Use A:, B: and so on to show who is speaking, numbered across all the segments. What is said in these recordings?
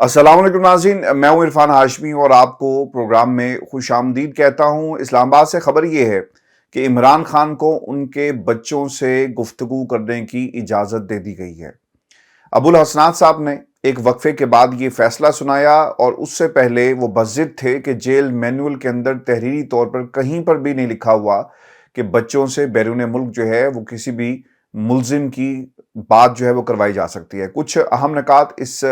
A: السلام علیکم ناظرین، میں ہوں عرفان ہاشمی اور آپ کو پروگرام میں خوش آمدید کہتا ہوں۔ اسلام آباد سے خبر یہ ہے کہ عمران خان کو ان کے بچوں سے گفتگو کرنے کی اجازت دے دی گئی ہے۔ ابو الحسنات صاحب نے ایک وقفے کے بعد یہ فیصلہ سنایا، اور اس سے پہلے وہ بضد تھے کہ جیل مینول کے اندر تحریری طور پر کہیں پر بھی نہیں لکھا ہوا کہ بچوں سے بیرون ملک جو ہے وہ کسی بھی ملزم کی بات جو ہے وہ کروائی جا سکتی ہے۔ کچھ اہم نکات اس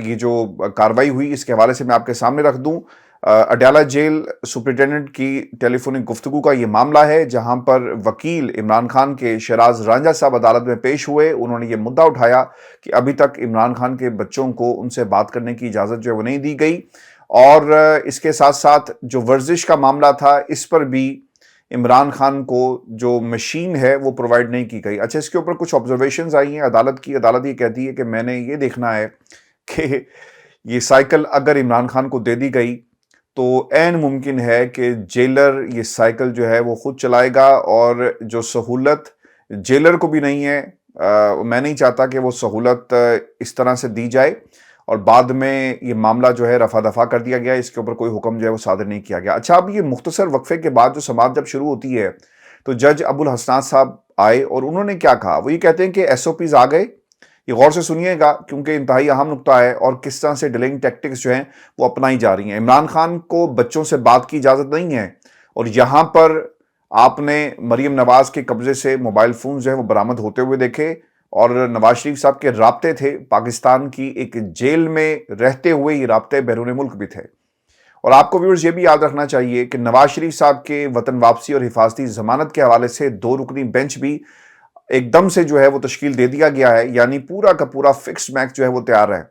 A: یہ جو کاروائی ہوئی اس کے حوالے سے میں آپ کے سامنے رکھ دوں۔ اڈیالہ جیل سپرنٹینڈنٹ کی ٹیلی فونک گفتگو کا یہ معاملہ ہے، جہاں پر وکیل عمران خان کے شیراز رانجھا صاحب عدالت میں پیش ہوئے۔ انہوں نے یہ مدعا اٹھایا کہ ابھی تک عمران خان کے بچوں کو ان سے بات کرنے کی اجازت جو ہے وہ نہیں دی گئی، اور اس کے ساتھ ساتھ جو ورزش کا معاملہ تھا اس پر بھی عمران خان کو جو مشین ہے وہ پرووائڈ نہیں کی گئی۔ اچھا، اس کے اوپر کچھ آبزرویشنز آئی ہیں عدالت یہ کہتی ہے کہ میں نے یہ دیکھنا ہے کہ یہ سائیکل اگر عمران خان کو دے دی گئی تو عین ممکن ہے کہ جیلر یہ سائیکل جو ہے وہ خود چلائے گا، اور جو سہولت جیلر کو بھی نہیں ہے، میں نہیں چاہتا کہ وہ سہولت اس طرح سے دی جائے اور بعد میں یہ معاملہ جو ہے رفع دفع کر دیا گیا، اس کے اوپر کوئی حکم جو ہے وہ صادر نہیں کیا گیا۔ اچھا، اب یہ مختصر وقفے کے بعد جو سماعت جب شروع ہوتی ہے تو جج ابو الحسنات صاحب آئے اور انہوں نے کیا کہا؟ وہ یہ کہتے ہیں کہ ایس او پیز آ گئے۔ یہ غور سے سنیے گا کیونکہ انتہائی اہم نکتہ ہے، اور کس طرح سے ڈیلنگ ٹیکٹکس جو ہیں وہ اپنائی جا رہی ہیں۔ عمران خان کو بچوں سے بات کی اجازت نہیں ہے، اور یہاں پر آپ نے مریم نواز کے قبضے سے موبائل فون جو ہیں وہ برآمد ہوتے ہوئے دیکھے، اور نواز شریف صاحب کے رابطے تھے پاکستان کی ایک جیل میں رہتے ہوئے، یہ رابطے بیرون ملک بھی تھے۔ اور آپ کو ویورز یہ بھی یاد رکھنا چاہیے کہ نواز شریف صاحب کے وطن واپسی اور حفاظتی ضمانت کے حوالے سے 2 رکنی بینچ بھی ایک دم سے جو ہے وہ تشکیل دے دیا گیا ہے، یعنی پورا کا پورا فکس میچ جو ہے وہ تیار ہے۔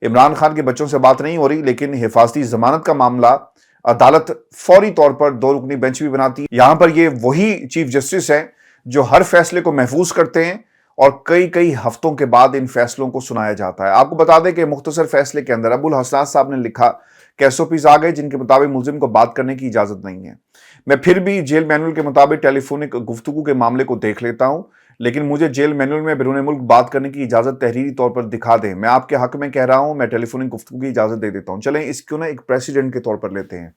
A: عمران خان کے بچوں سے بات نہیں ہو رہی، لیکن حفاظتی ضمانت کا معاملہ عدالت فوری طور پر 2 رکنی بینچ بھی بناتی ہے۔ یہاں پر یہ وہی چیف جسٹس ہیں جو ہر فیصلے کو محفوظ کرتے ہیں، اور کئی ہفتوں کے بعد ان فیصلوں کو سنایا جاتا ہے۔ آپ کو بتا دیں کہ مختصر فیصلے کے اندر ابو الحسنات صاحب نے لکھا کہ ایس او پیز آ گئے جن کے مطابق ملزم کو بات کرنے کی اجازت نہیں ہے۔ میں پھر بھی جیل مینول کے مطابق ٹیلی فونک گفتگو کے معاملے کو دیکھ لیتا ہوں، لیکن مجھے جیل مینول میں بیرون ملک بات کرنے کی اجازت تحریری طور پر دکھا دیں۔ میں آپ کے حق میں کہہ رہا ہوں، میں ٹیلی فونک گفتگو کی اجازت دے دیتا ہوں۔ چلیں اس کو نا ایک پریسیڈنٹ کے طور پر لیتے ہیں،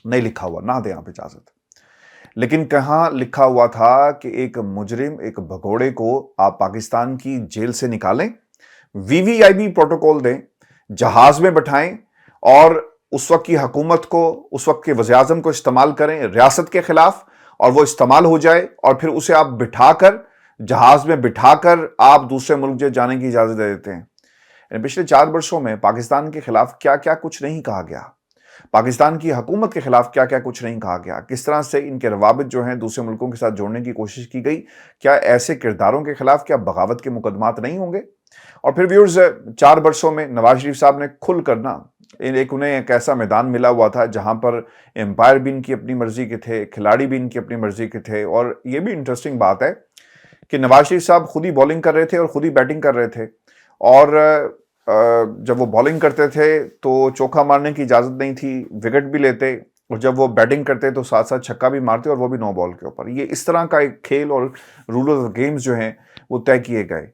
A: نہیں لکھا ہوا، نہ دیں آپ اجازت۔ لیکن کہاں لکھا ہوا تھا کہ ایک مجرم، ایک بھگوڑے کو آپ پاکستان کی جیل سے نکالیں، وی وی آئی پی پروٹوکول دیں، جہاز میں بٹھائیں، اور اس وقت کی حکومت کو، اس وقت کے وزیر اعظم کو استعمال کریں ریاست کے خلاف، اور وہ استعمال ہو جائے، اور پھر اسے آپ بٹھا کر جہاز میں بٹھا کر آپ دوسرے ملک جانے کی اجازت دے دیتے ہیں۔ یعنی پچھلے 4 برسوں میں پاکستان کے خلاف کیا کیا کچھ نہیں کہا گیا، پاکستان کی حکومت کے خلاف کیا کیا کچھ نہیں کہا گیا، کس طرح سے ان کے روابط جو ہیں دوسرے ملکوں کے ساتھ جوڑنے کی کوشش کی گئی، کیا ایسے کرداروں کے خلاف کیا بغاوت کے مقدمات نہیں ہوں گے؟ اور پھر ویورز، 4 برسوں میں نواز شریف صاحب نے کھل کرنا انہیں ایک ایسا میدان ملا ہوا تھا جہاں پر امپائر بھی ان کی اپنی مرضی کے تھے، کھلاڑی بھی ان کی اپنی مرضی کے تھے۔ اور یہ بھی انٹرسٹنگ بات ہے کہ نواز شریف صاحب خود ہی بولنگ کر رہے تھے اور خود ہی بیٹنگ کر رہے تھے، اور جب وہ بولنگ کرتے تھے تو چوکا مارنے کی اجازت نہیں تھی، وکٹ بھی لیتے، اور جب وہ بیٹنگ کرتے تو ساتھ ساتھ چھکا بھی مارتے، اور وہ بھی 9 بال کے اوپر۔ یہ اس طرح کا ایک کھیل اور رول آف گیمز جو ہیں وہ طے کیے گئے،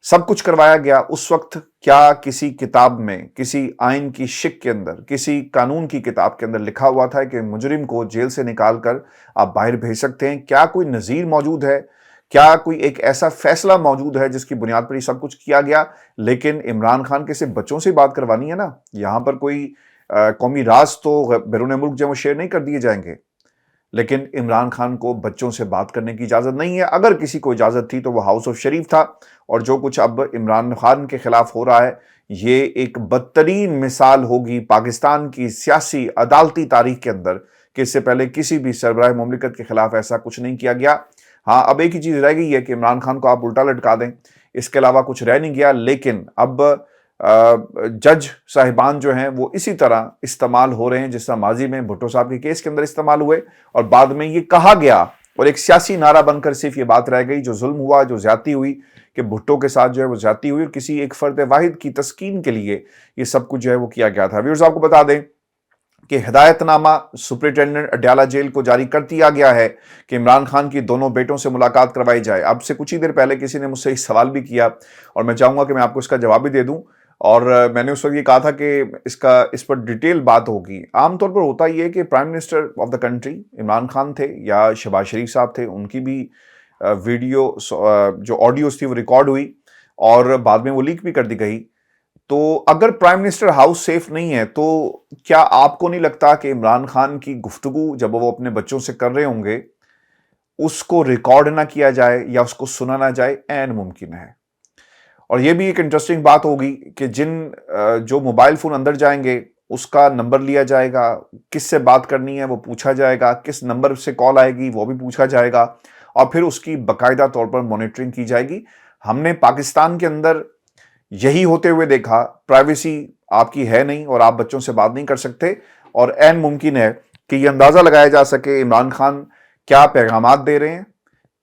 A: سب کچھ کروایا گیا۔ اس وقت کیا کسی کتاب میں، کسی آئین کی شک کے اندر، کسی قانون کی کتاب کے اندر لکھا ہوا تھا کہ مجرم کو جیل سے نکال کر آپ باہر بھیج سکتے ہیں؟ کیا کوئی نظیر موجود ہے؟ کیا کوئی ایک ایسا فیصلہ موجود ہے جس کی بنیاد پر یہ سب کچھ کیا گیا؟ لیکن عمران خان کے صرف بچوں سے بات کروانی ہے نا، یہاں پر کوئی قومی راز تو بیرون ملک جو وہ شیئر نہیں کر دیے جائیں گے، لیکن عمران خان کو بچوں سے بات کرنے کی اجازت نہیں ہے۔ اگر کسی کو اجازت تھی تو وہ ہاؤس آف شریف تھا، اور جو کچھ اب عمران خان کے خلاف ہو رہا ہے یہ ایک بدترین مثال ہوگی پاکستان کی سیاسی عدالتی تاریخ کے اندر کہ اس سے پہلے کسی بھی سربراہ مملکت کے خلاف ایسا کچھ نہیں کیا گیا۔ ہاں، اب ایک ہی چیز رہ گئی ہے کہ عمران خان کو آپ الٹا لٹکا دیں، اس کے علاوہ کچھ رہ نہیں گیا۔ لیکن اب جج صاحبان جو ہیں وہ اسی طرح استعمال ہو رہے ہیں جس طرح ماضی میں بھٹو صاحب کے کیس کے اندر استعمال ہوئے، اور بعد میں یہ کہا گیا اور ایک سیاسی نعرہ بن کر صرف یہ بات رہ گئی، جو ظلم ہوا، جو زیادتی ہوئی، کہ بھٹو کے ساتھ جو ہے وہ زیادتی ہوئی، اور کسی ایک فرد واحد کی تسکین کے لیے یہ سب کچھ جو ہے وہ کیا گیا تھا۔ ویورز، آپ کو بتا دیں کہ ہدایت نامہ سپرنٹینڈنٹ اڈیالہ جیل کو جاری کر دیا گیا ہے کہ عمران خان کی دونوں بیٹوں سے ملاقات کروائی جائے۔ اب سے کچھ ہی دیر پہلے کسی نے مجھ سے ایک سوال بھی کیا، اور میں چاہوں گا کہ میں آپ کو اس کا جواب بھی دے دوں۔ اور میں نے اس وقت یہ کہا تھا کہ اس پر ڈیٹیل بات ہوگی. عام طور پر ہوتا یہ ہے کہ prime minister of the country Imran Khan تھے یا شہباز شریف صاحب تھے، ان کی بھی ویڈیو جو آڈیوز تھی وہ ریکارڈ ہوئی اور بعد میں وہ لیک بھی کر دی گئی. تو اگر پرائم منسٹر ہاؤس سیف نہیں ہے تو کیا آپ کو نہیں لگتا کہ عمران خان کی گفتگو جب وہ اپنے بچوں سے کر رہے ہوں گے اس کو ریکارڈ نہ کیا جائے یا اس کو سنا نہ جائے؟ عین ممکن ہے. اور یہ بھی ایک انٹرسٹنگ بات ہوگی کہ جو موبائل فون اندر جائیں گے اس کا نمبر لیا جائے گا، کس سے بات کرنی ہے وہ پوچھا جائے گا، کس نمبر سے کال آئے گی وہ بھی پوچھا جائے گا، اور پھر اس کی باقاعدہ طور پر مانیٹرنگ کی جائے گی. ہم نے پاکستان کے اندر یہی ہوتے ہوئے دیکھا. پرائیویسی آپ کی ہے نہیں اور آپ بچوں سے بات نہیں کر سکتے، اور عین ممکن ہے کہ یہ اندازہ لگایا جا سکے عمران خان کیا پیغامات دے رہے ہیں،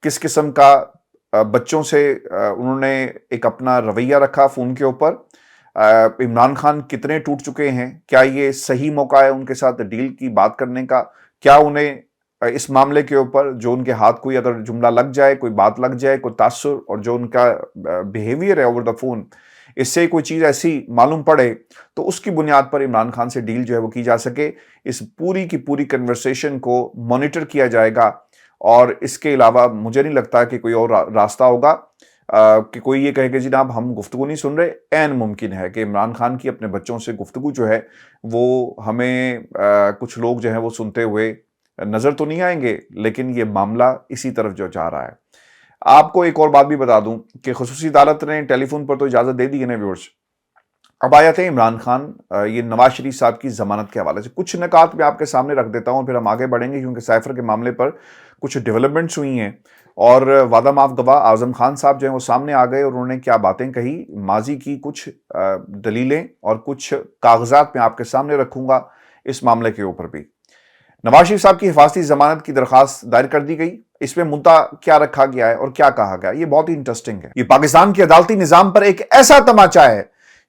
A: کس قسم کا بچوں سے انہوں نے ایک اپنا رویہ رکھا فون کے اوپر. عمران خان کتنے ٹوٹ چکے ہیں، کیا یہ صحیح موقع ہے ان کے ساتھ ڈیل کی بات کرنے کا؟ کیا انہیں اس معاملے کے اوپر جو ان کے ہاتھ کوئی اگر جملہ لگ جائے، کوئی بات لگ جائے، کوئی تاثر، اور جو ان کا بیہیویئر ہے اوور دا فون، اس سے کوئی چیز ایسی معلوم پڑے تو اس کی بنیاد پر عمران خان سے ڈیل جو ہے وہ کی جا سکے. اس پوری کی پوری کنورسیشن کو مانیٹر کیا جائے گا، اور اس کے علاوہ مجھے نہیں لگتا کہ کوئی اور راستہ ہوگا کہ کوئی یہ کہے کہ جناب ہم گفتگو نہیں سن رہے. عین ممکن ہے کہ عمران خان کی اپنے بچوں سے گفتگو جو ہے وہ ہمیں کچھ لوگ جو ہیں وہ سنتے ہوئے نظر تو نہیں آئیں گے، لیکن یہ معاملہ اسی طرف جو جا رہا ہے. آپ کو ایک اور بات بھی بتا دوں کہ خصوصی عدالت نے ٹیلی فون پر تو اجازت دے دی ہے نا ویورز. اب آیا تھے عمران خان، یہ نواز شریف صاحب کی ضمانت کے حوالے سے کچھ نکات میں آپ کے سامنے رکھ دیتا ہوں، پھر ہم آگے بڑھیں گے کیونکہ سائفر کے معاملے پر کچھ ڈیولپمنٹس ہوئی ہیں، اور وعدہ معاف گواہ اعظم خان صاحب جو ہیں وہ سامنے آ گئے اور انہوں نے کیا باتیں کہی. ماضی کی کچھ دلیلیں اور کچھ کاغذات میں آپ کے سامنے رکھوں گا اس معاملے کے اوپر بھی. نواز شریف صاحب کی حفاظتی ضمانت کی درخواست دائر کر دی گئی. اس میں مدعا کیا رکھا گیا ہے اور کیا کہا گیا، یہ بہت ہی انٹرسٹنگ ہے. یہ پاکستان کے عدالتی نظام پر ایک ایسا تماچا ہے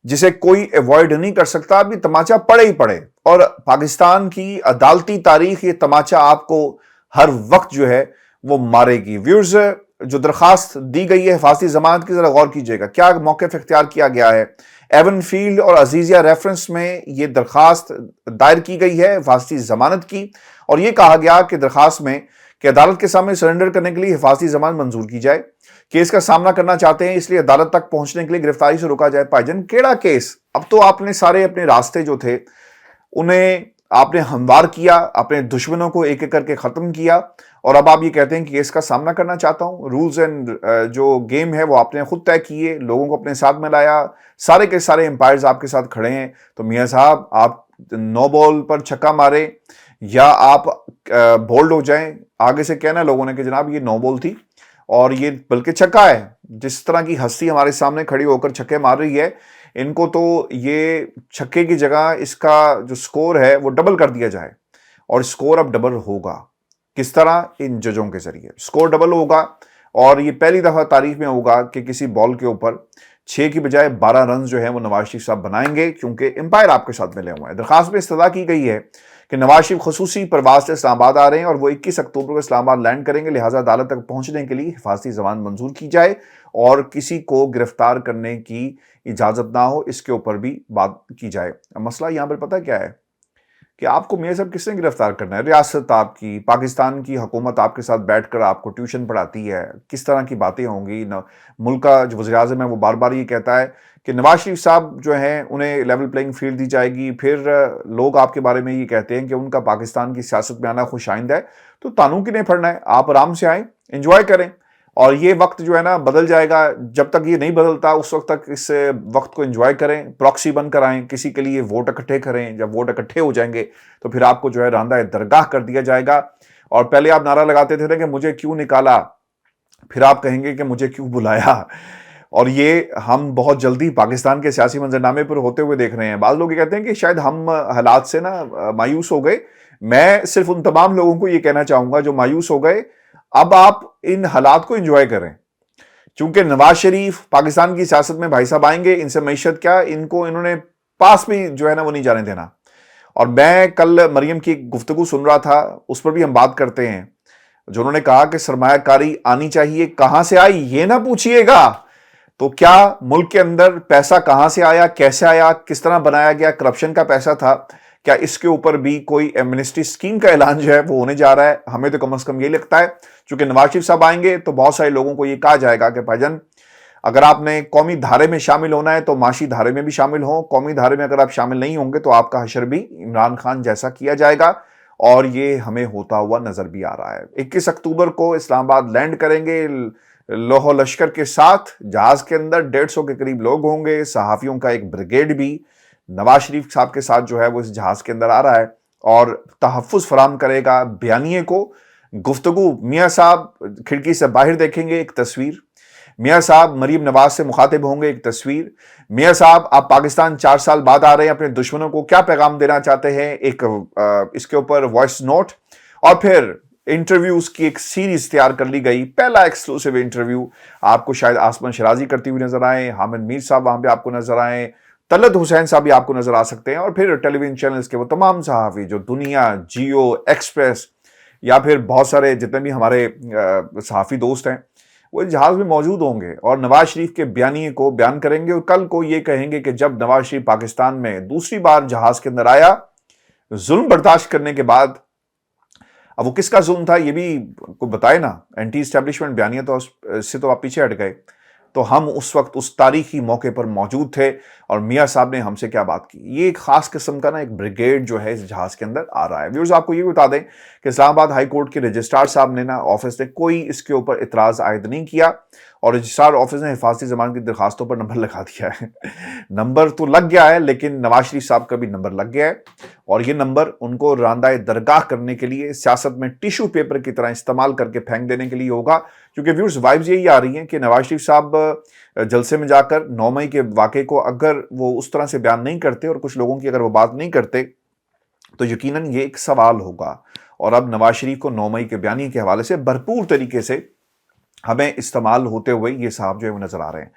A: جسے کوئی ایوائڈ نہیں کر سکتا. ابھی تماچا پڑے ہی پڑے، اور پاکستان کی عدالتی تاریخ یہ تماچا آپ کو ہر وقت جو ہے وہ مارے گی. ویورز، جو درخواست دی گئی ہے حفاظتی ضمانت کی، ذرا غور کیجئے گا کیا موقف اختیار کیا گیا ہے. ایون فیلڈ اور عزیزیہ ریفرنس میں یہ درخواست دائر کی گئی ہے حفاظتی ضمانت کی، اور یہ کہا گیا کہ درخواست میں کہ عدالت کے سامنے سرنڈر کرنے کے لیے حفاظتی ضمانت منظور کی جائے. کیس کا سامنا کرنا چاہتے ہیں اس لیے عدالت تک پہنچنے کے لیے گرفتاری سے روکا جائے. بھائی جان کیڑا کیس؟ اب تو آپ نے سارے اپنے راستے جو تھے انہیں آپ نے ہموار کیا، اپنے دشمنوں کو ایک ایک کر کے ختم کیا، اور اب آپ یہ کہتے ہیں کہ کیس کا سامنا کرنا چاہتا ہوں. رولز اینڈ جو گیم ہے وہ آپ نے خود طے کیے، لوگوں کو اپنے ساتھ میں لایا، سارے کے سارے امپائرز آپ کے ساتھ کھڑے ہیں. تو میاں صاحب آپ نو بال پر چھکا مارے یا آپ بولڈ ہو جائیں. آگے سے کہنا لوگوں نے کہ جناب یہ نو بال تھی اور یہ بلکہ چھکا ہے. جس طرح کی ہستی ہمارے سامنے کھڑی ہو کر چھکے مار رہی ہے، ان کو تو یہ چھکے کی جگہ اس کا جو سکور ہے وہ ڈبل کر دیا جائے. اور سکور اب ڈبل ہوگا. کس طرح؟ ان ججوں کے ذریعے سکور ڈبل ہوگا، اور یہ پہلی دفعہ تاریخ میں ہوگا کہ کسی بال کے اوپر 6 کی بجائے 12 رنز جو ہیں وہ نواز شریف صاحب بنائیں گے، کیونکہ امپائر آپ کے ساتھ ملے ہوئے ہیں. درخواست میں استدعا کی گئی ہے کہ نواز شریف خصوصی پرواز سے اسلام آباد آ رہے ہیں اور وہ 21 اکتوبر کو اسلام آباد لینڈ کریں گے، لہٰذا عدالت تک پہنچنے کے لیے حفاظتی ضمانت منظور کی جائے اور کسی کو گرفتار کرنے کی اجازت نہ ہو، اس کے اوپر بھی بات کی جائے. مسئلہ یہاں پر پتہ کیا ہے کہ آپ کو میاں صاحب کس نے گرفتار کرنا ہے؟ ریاست آپ کی، پاکستان کی حکومت آپ کے ساتھ بیٹھ کر آپ کو ٹیوشن پڑھاتی ہے، کس طرح کی باتیں ہوں گی. ملک کا جو وزیر اعظم ہے وہ بار بار یہ کہتا ہے کہ نواز شریف صاحب جو ہیں انہیں لیول پلینگ فیلڈ دی جائے گی. پھر لوگ آپ کے بارے میں یہ کہتے ہیں کہ ان کا پاکستان کی سیاست میں آنا خوش آئند ہے. تو تانوں کی نہیں پڑھنا ہے، آپ آرام سے آئیں، انجوائے کریں. اور یہ وقت جو ہے نا بدل جائے گا. جب تک یہ نہیں بدلتا اس وقت تک اس وقت کو انجوائے کریں. پراکسی بن کر آئیں، کسی کے لیے ووٹ اکٹھے کریں. جب ووٹ اکٹھے ہو جائیں گے تو پھر آپ کو جو ہے راندہ درگاہ کر دیا جائے گا. اور پہلے آپ نعرہ لگاتے تھے کہ مجھے کیوں نکالا، پھر آپ کہیں گے کہ مجھے کیوں بلایا. اور یہ ہم بہت جلدی پاکستان کے سیاسی منظرنامے پر ہوتے ہوئے دیکھ رہے ہیں. بعض لوگ یہ کہتے ہیں کہ شاید ہم حالات سے نا مایوس ہو گئے. میں صرف ان تمام لوگوں کو یہ کہنا چاہوں گا جو مایوس ہو گئے، اب آپ ان حالات کو انجوائے کریں، چونکہ نواز شریف پاکستان کی سیاست میں بھائی صاحب آئیں گے. ان سے معیشت کیا، انہوں نے پاس بھی جو ہے نا وہ نہیں جانے دینا. اور میں کل مریم کی گفتگو سن رہا تھا، اس پر بھی ہم بات کرتے ہیں، جو انہوں نے کہا کہ سرمایہ کاری آنی چاہیے. کہاں سے آئی یہ نہ پوچھئے گا، تو کیا ملک کے اندر پیسہ کہاں سے آیا، کیسے آیا، کس طرح بنایا گیا، کرپشن کا پیسہ تھا، کیا اس کے اوپر بھی کوئی ایمنسٹی اسکیم کا اعلان جو ہے وہ ہونے جا رہا ہے؟ ہمیں تو کم از کم یہ لگتا ہے، چونکہ نواز شریف صاحب آئیں گے تو بہت سارے لوگوں کو یہ کہا جائے گا کہ بھائی جان اگر آپ نے قومی دھارے میں شامل ہونا ہے تو معاشی دھارے میں بھی شامل ہوں، قومی دھارے میں اگر آپ شامل نہیں ہوں گے تو آپ کا حشر بھی عمران خان جیسا کیا جائے گا، اور یہ ہمیں ہوتا ہوا نظر بھی آ رہا ہے۔ 21 اکتوبر کو اسلام آباد لینڈ کریں گے لوہ و لشکر کے ساتھ، جہاز کے اندر 150 کے قریب لوگ ہوں گے، صحافیوں کا ایک بریگیڈ بھی نواز شریف صاحب کے ساتھ جو ہے وہ اس جہاز کے اندر آ رہا ہے اور تحفظ فراہم کرے گا بیانیے کو۔ گفتگو میاں صاحب کھڑکی سے باہر دیکھیں گے، ایک تصویر، میاں صاحب مریم نواز سے مخاطب ہوں گے، ایک تصویر، میاں صاحب آپ پاکستان 4 سال بعد آ رہے ہیں، اپنے دشمنوں کو کیا پیغام دینا چاہتے ہیں، ایک اس کے اوپر وائس نوٹ، اور پھر انٹرویوز کی ایک سیریز تیار کر لی گئی۔ پہلا ایکسکلوسیو انٹرویو آپ کو شاید آسمان شرازی کرتی ہوئی نظر آئیں، حامد میر صاحب وہاں پہ آپ کو نظر آئیں، طلعت حسین صاحب بھی آپ کو نظر آ سکتے ہیں، اور پھر ٹیلی ویژن چینلز کے وہ تمام صحافی جو دنیا، جیو، ایکسپریس یا پھر بہت سارے جتنے بھی ہمارے صحافی دوست ہیں وہ جہاز میں موجود ہوں گے اور نواز شریف کے بیانیے کو بیان کریں گے، اور کل کو یہ کہیں گے کہ جب نواز شریف پاکستان میں دوسری بار جہاز کے اندر آیا ظلم برداشت کرنے کے بعد، اب وہ کس کا ظلم تھا یہ بھی کوئی بتائے نا، اینٹی اسٹیبلشمنٹ بیانیہ تو اس سے تو آپ پیچھے ہٹ گئے، تو ہم اس وقت اس تاریخی موقع پر موجود تھے اور میاں صاحب نے ہم سے کیا بات کی۔ یہ ایک خاص قسم کا نا ایک بریگیڈ جو ہے اس جہاز کے اندر آ رہا ہے۔ ویورز آپ کو یہ بتا دیں کہ اسلام آباد ہائی کورٹ کے رجسٹرار صاحب نے نا آفس نے کوئی اس کے اوپر اعتراض عائد نہیں کیا، اور رجسٹرار آفس نے حفاظتی ضمانت کی درخواستوں پر نمبر لگا دیا ہے۔ نمبر تو لگ گیا ہے لیکن نواز شریف صاحب کا بھی نمبر لگ گیا ہے، اور یہ نمبر ان کو راندہ درگاہ کرنے کے لیے سیاست میں ٹیشو پیپر کی طرح استعمال کر کے پھینک دینے کے لیے ہوگا، کیونکہ ویورز وائبز یہی آ رہی ہیں کہ نواز شریف صاحب جلسے میں جا کر 9 مئی کے واقعے کو اگر وہ اس طرح سے بیان نہیں کرتے اور کچھ لوگوں کی اگر وہ بات نہیں کرتے تو یقیناً یہ ایک سوال ہوگا، اور اب نواز شریف کو 9 مئی کے بیانیے کے حوالے سے بھرپور طریقے سے ہمیں استعمال ہوتے ہوئے یہ صاحب جو ہے وہ نظر آ رہے ہیں۔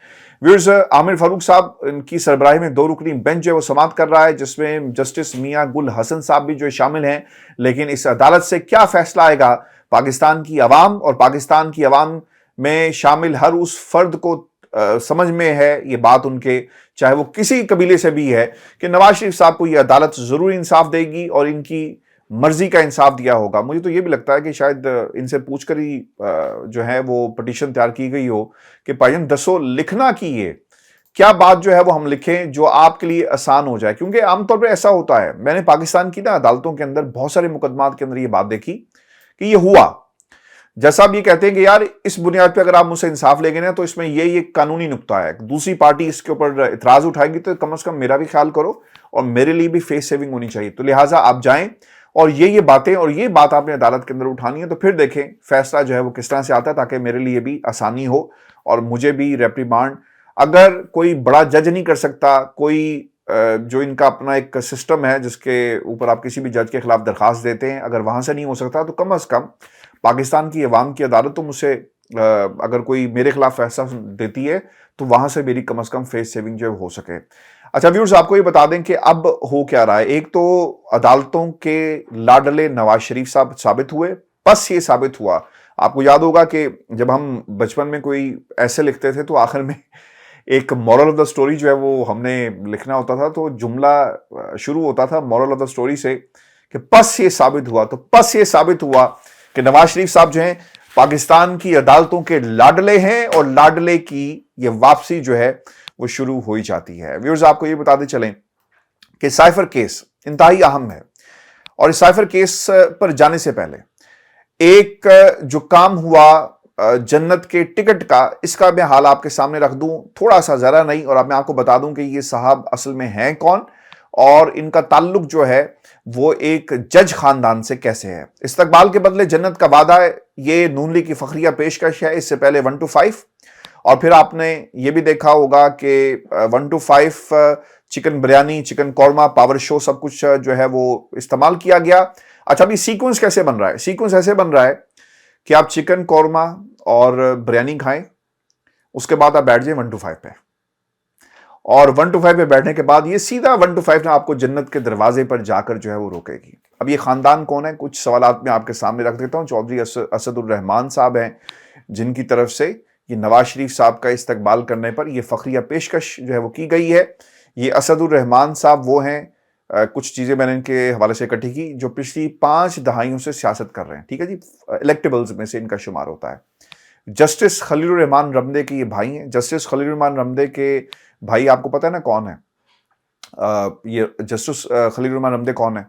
A: ویورز عامر فاروق صاحب ان کی سربراہی میں 2 رکنی بینچ جو ہے وہ سماعت کر رہا ہے، جس میں جسٹس میاں گل حسن صاحب بھی جو شامل ہیں، لیکن اس عدالت سے کیا فیصلہ آئے گا پاکستان کی عوام اور پاکستان کی عوام میں شامل ہر اس فرد کو سمجھ میں ہے یہ بات ان کے، چاہے وہ کسی قبیلے سے بھی ہے، کہ نواز شریف صاحب کو یہ عدالت ضرور انصاف دے گی اور ان کی مرضی کا انصاف دیا ہوگا۔ مجھے تو یہ بھی لگتا ہے کہ شاید ان سے پوچھ کر ہی جو ہے وہ پٹیشن تیار کی گئی ہو کہ بھائیان دسو لکھنا کی یہ کیا بات جو ہے وہ ہم لکھیں جو آپ کے لیے آسان ہو جائے، کیونکہ عام طور پہ ایسا ہوتا ہے، میں نے پاکستان کی نا عدالتوں کے اندر بہت سارے مقدمات کے اندر یہ بات دیکھی کہ یہ ہوا جیسا آپ یہ کہتے ہیں کہ یار اس بنیاد پہ اگر آپ مجھ سے انصاف لے گئے نا تو اس میں یہ قانونی نقطہ ہے، دوسری پارٹی اس کے اوپر اعتراض اٹھائے گی تو کم از کم میرا بھی خیال کرو اور میرے لیے بھی فیس سیونگ ہونی چاہیے، تو لہٰذا آپ جائیں اور یہ باتیں اور یہ بات آپ نے عدالت کے اندر اٹھانی ہے، تو پھر دیکھیں فیصلہ جو ہے وہ کس طرح سے آتا ہے تاکہ میرے لیے بھی آسانی ہو اور مجھے بھی ریپریمانڈ، اگر کوئی بڑا جج نہیں کر سکتا، کوئی جو ان کا اپنا ایک سسٹم ہے جس کے اوپر آپ کسی بھی جج کے خلاف درخواست دیتے ہیں، اگر وہاں سے نہیں ہو سکتا تو کم از کم پاکستان کی عوام کی عدالت تو مجھ سے اگر کوئی میرے خلاف فیصلہ دیتی ہے تو وہاں سے میری کم از کم فیس سیونگ جو ہو سکے۔ اچھا ویورز آپ کو یہ بتا دیں کہ اب ہو کیا رہا ہے، ایک تو عدالتوں کے لاڈلے نواز شریف صاحب ثابت ہوئے، بس یہ ثابت ہوا، آپ کو یاد ہوگا کہ جب ہم بچپن میں کوئی ایسے لکھتے تھے تو آخر میں ایک مورل آف دا سٹوری جو ہے وہ ہم نے لکھنا ہوتا تھا، تو جملہ شروع ہوتا تھا مورل آف دا سٹوری سے کہ پس یہ ثابت ہوا، تو پس یہ ثابت ہوا کہ نواز شریف صاحب جو ہیں پاکستان کی عدالتوں کے لاڈلے ہیں اور لاڈلے کی یہ واپسی جو ہے وہ شروع ہوئی جاتی ہے۔ ویورز آپ کو یہ بتاتے چلیں کہ سائفر کیس انتہائی اہم ہے، اور اس سائفر کیس پر جانے سے پہلے ایک جو کام ہوا جنت کے ٹکٹ کا، اس کا میں حال آپ کے سامنے رکھ دوں، تھوڑا سا ذرا نہیں، اور میں آپ کو بتا دوں کہ یہ صاحب اصل میں ہیں کون اور ان کا تعلق جو ہے وہ ایک جج خاندان سے کیسے ہے۔ استقبال کے بدلے جنت کا وعدہ ہے، یہ نون لیگ کی فخریہ پیشکش ہے، اس سے پہلے 1 to 5، اور پھر آپ نے یہ بھی دیکھا ہوگا کہ 1 to 5 chicken biryani, chicken korma, power show سب کچھ جو ہے وہ استعمال کیا گیا۔ اچھا ابھی سیکوینس کیسے بن رہا ہے؟ سیکوینس ایسے بن رہا ہے کہ آپ چکن قورمہ اور بریانی کھائیں، اس کے بعد آپ بیٹھ جائیں 1 to 5 پہ، اور 1 to 5 پہ بیٹھنے کے بعد یہ سیدھا 1 to 5 نے آپ کو جنت کے دروازے پر جا کر جو ہے وہ روکے گی۔ اب یہ خاندان کون ہے، کچھ سوالات میں آپ کے سامنے رکھ دیتا ہوں۔ چودھری اسد الرحمان صاحب ہیں جن کی طرف سے یہ نواز شریف صاحب کا استقبال کرنے پر یہ فخریہ پیشکش جو ہے وہ کی گئی ہے. یہ اسد الرحمان صاحب وہ ہیں، کچھ چیزیں میں نے ان کے حوالے سے اکٹھی کی، جو پچھلی 5 دہائیوں سے سیاست کر رہے ہیں. ٹھیک ہے جی، الیکٹیبلز میں سے ان کا شمار ہوتا ہے. جسٹس خلیل الرحمان رمدے کے یہ بھائی ہیں. جسٹس خلیل الرحمان رمدے کے بھائی آپ کو پتہ ہے نا کون ہے؟ یہ جسٹس خلیل الرحمان رمدے کون ہے؟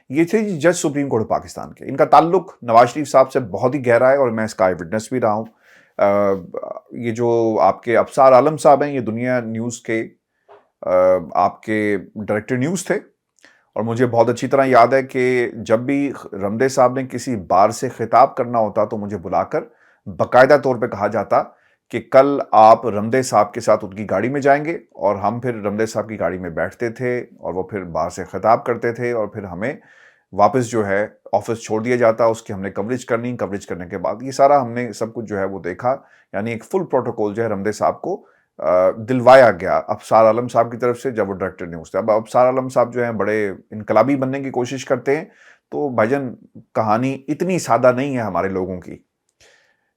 A: یہ تھے جی جج سپریم کورٹ پاکستان کے. ان کا تعلق نواز شریف صاحب سے بہت ہی گہرا ہے اور میں اس کا آئی وٹنس بھی رہا ہوں. یہ جو آپ کے ابصار عالم صاحب ہیں، یہ دنیا نیوز کے آپ کے ڈائریکٹر نیوز تھے، اور مجھے بہت اچھی طرح یاد ہے کہ جب بھی رمدے صاحب نے کسی بار سے خطاب کرنا ہوتا تو مجھے بلا کر باقاعدہ طور پہ کہا جاتا کہ کل آپ رمدے صاحب کے ساتھ ان کی گاڑی میں جائیں گے، اور ہم پھر رمدے صاحب کی گاڑی میں بیٹھتے تھے اور وہ پھر بار سے خطاب کرتے تھے، اور پھر ہمیں واپس جو ہے آفس چھوڑ دیا جاتا. اس کی ہم نے کوریج کرنے کے بعد یہ سارا ہم نے سب کچھ جو ہے وہ دیکھا. یعنی ایک فل پروٹوکول جو ہے رمدے صاحب کو دلوایا گیا ابصار عالم صاحب کی طرف سے جب وہ ڈائریکٹر نیوز تھے. اب ابصار عالم صاحب جو ہیں بڑے انقلابی بننے کی کوشش کرتے ہیں، تو بھائی جان کہانی اتنی سادہ نہیں ہے ہمارے لوگوں کی.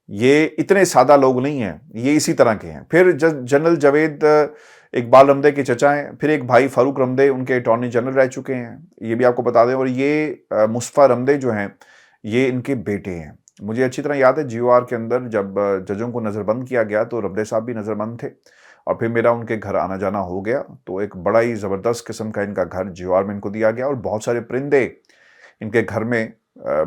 A: یہ اتنے سادہ لوگ نہیں ہیں، یہ اسی طرح کے ہیں. پھر جنرل جاوید اقبال رمدے کے چچا ہیں، پھر ایک بھائی فاروق رمدے ان کے اٹارنی جنرل رہ چکے ہیں، یہ بھی آپ کو بتا دیں. اور یہ مصطفیٰ رمدے جو ہیں یہ ان کے بیٹے ہیں. مجھے اچھی طرح یاد ہے جیو آر کے اندر جب ججوں کو نظر بند کیا گیا تو رمدے صاحب بھی نظر بند تھے، اور پھر میرا ان کے گھر آنا جانا ہو گیا. تو ایک بڑا ہی زبردست قسم کا ان کا گھر جیو آر میں ان کو دیا گیا، اور بہت سارے پرندے ان کے گھر میں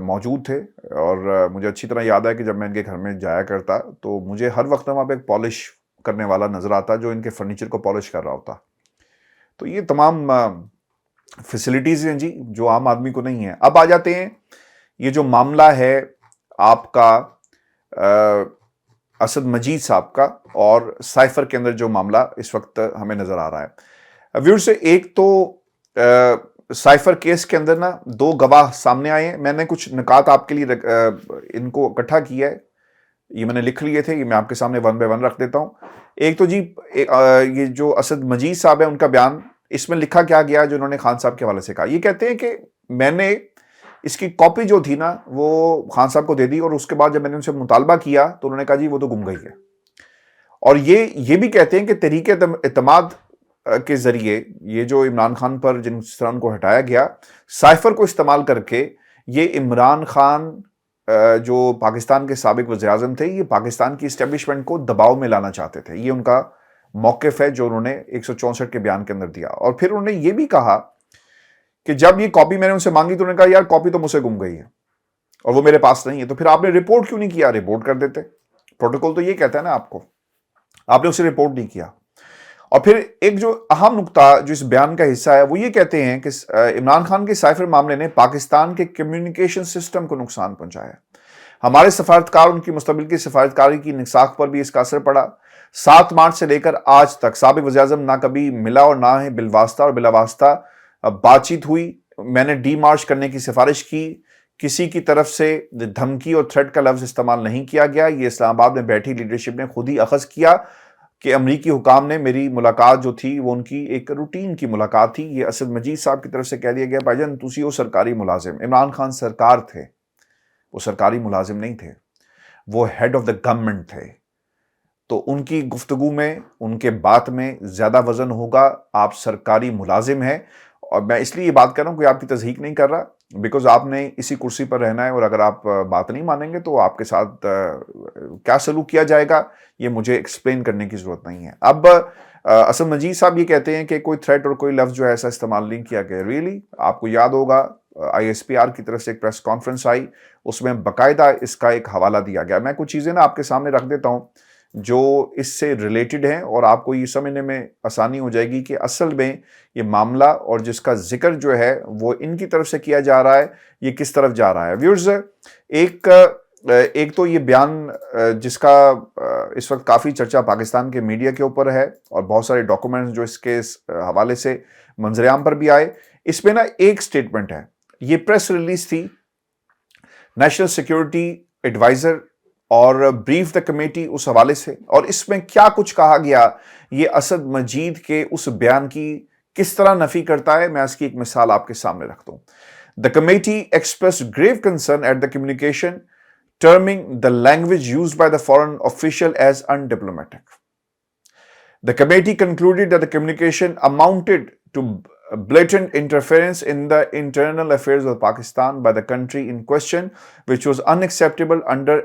A: موجود تھے. اور مجھے اچھی طرح یاد ہے کہ جب میں ان کے گھر میں جایا کرتا تو مجھے ہر وقت وہاں پہ ایک پالش کرنے والا نظر آتا جو ان کے فرنیچر کو پالش کر رہا ہوتا. تو یہ تمام فیسلٹیز ہیں جی جو عام آدمی کو نہیں ہیں. اب آ جاتے ہیں یہ جو معاملہ ہے آپ کا اسد مجید صاحب کا، اور سائفر کے اندر جو معاملہ اس وقت ہمیں نظر آ رہا ہے. ویورز، ایک تو سائفر کیس کے اندر نا 2 گواہ سامنے آئے ہیں. میں نے کچھ نکات آپ کے لیے ان کو اکٹھا کیا ہے، یہ میں نے لکھ لیے تھے، یہ میں آپ کے سامنے 1 by 1 رکھ دیتا ہوں. ایک تو جی یہ جو اسد مجید صاحب ہے ان کا بیان، اس میں لکھا کیا گیا جو انہوں نے خان صاحب کے حوالے سے کہا. یہ کہتے ہیں کہ میں نے اس کی کاپی جو تھی نا وہ خان صاحب کو دے دی، اور اس کے بعد جب میں نے ان سے مطالبہ کیا تو انہوں نے کہا جی وہ تو گم گئی ہے. اور یہ بھی کہتے ہیں کہ تحریک اعتماد کے ذریعے یہ جو عمران خان پر جن طرح ان کو ہٹایا گیا، سائفر کو استعمال کر کے یہ عمران خان جو پاکستان کے سابق وزیر اعظم تھے، یہ پاکستان کی اسٹیبلشمنٹ کو دباؤ میں لانا چاہتے تھے. یہ ان کا موقف ہے جو انہوں نے 164 کے بیان کے اندر دیا. اور پھر انہوں نے یہ بھی کہا کہ جب یہ کاپی میں نے ان سے مانگی تو انہوں نے کہا یار کاپی تو مجھ سے گم گئی ہے اور وہ میرے پاس نہیں ہے، تو پھر آپ نے رپورٹ کیوں نہیں کیا؟ رپورٹ کر دیتے. پروٹوکول تو یہ کہتا ہے نا آپ نے اسے رپورٹ نہیں کیا. اور پھر ایک جو اہم نقطہ جو اس بیان کا حصہ ہے وہ یہ کہتے ہیں کہ عمران خان کے سائفر معاملے نے پاکستان کے کمیونیکیشن سسٹم کو نقصان پہنچایا. ہمارے سفارتکار ان کی مستقبل کی سفارتکاری کی نساخ پر بھی اس کا اثر پڑا. 7 مارچ سے لے کر آج تک سابق وزیر اعظم نہ کبھی ملا اور نہ ہی بالواسطہ اور بلا واسطہ بات چیت ہوئی. میں نے ڈی مارچ کرنے کی سفارش کی، کسی کی طرف سے دھمکی اور تھریٹ کا لفظ استعمال نہیں کیا گیا. یہ اسلام آباد میں بیٹھی لیڈرشپ نے خود ہی اخذ کیا کہ امریکی حکام نے میری ملاقات جو تھی وہ ان کی ایک روٹین کی ملاقات تھی. یہ اسد مجید صاحب کی طرف سے کہہ دیا گیا بھائی جان تسی وہ سرکاری ملازم، عمران خان سرکار تھے، وہ سرکاری ملازم نہیں تھے، وہ ہیڈ آف دا گورنمنٹ تھے. تو ان کی گفتگو میں، ان کے بات میں زیادہ وزن ہوگا آپ سرکاری ملازم ہیں. اور میں اس لیے یہ بات کر رہا ہوں کہ آپ کی تضحیق نہیں کر رہا، بیکاز آپ نے اسی کرسی پر رہنا ہے، اور اگر آپ بات نہیں مانیں گے تو آپ کے ساتھ کیا سلوک کیا جائے گا یہ مجھے ایکسپلین کرنے کی ضرورت نہیں ہے. اب اسد مجید صاحب یہ کہتے ہیں کہ کوئی تھریٹ اور کوئی لفظ جو ہے ایسا استعمال نہیں کیا گیا. ریئلی آپ کو یاد ہوگا ISPR کی طرف سے ایک پریس کانفرنس آئی، اس میں باقاعدہ اس کا ایک حوالہ دیا گیا. میں کچھ چیزیں نا آپ کے سامنے رکھ دیتا ہوں جو اس سے ریلیٹڈ ہیں، اور آپ کو یہ سمجھنے میں آسانی ہو جائے گی کہ اصل میں یہ معاملہ اور جس کا ذکر جو ہے وہ ان کی طرف سے کیا جا رہا ہے یہ کس طرف جا رہا ہے. ویورز، ایک تو یہ بیان جس کا اس وقت کافی چرچا پاکستان کے میڈیا کے اوپر ہے، اور بہت سارے ڈاکومنٹس جو اس کے حوالے سے منظر عام پر بھی آئے، اس میں نا ایک سٹیٹمنٹ ہے. یہ پریس ریلیز تھی نیشنل سیکیورٹی ایڈوائزر اور بریف دا کمیٹی اس حوالے سے، اور اس میں کیا کچھ کہا گیا یہ اسد مجید کے اس بیان کی کس طرح نفی کرتا ہے. میں اس کی ایک مثال آپ کے سامنے رکھتا ہوں. The committee expressed grave concern at the communication terming the language used by the foreign official as undiplomatic. The committee concluded that the communication amounted to blatant interference in the internal affairs of Pakistan by the country in question, which was unacceptable under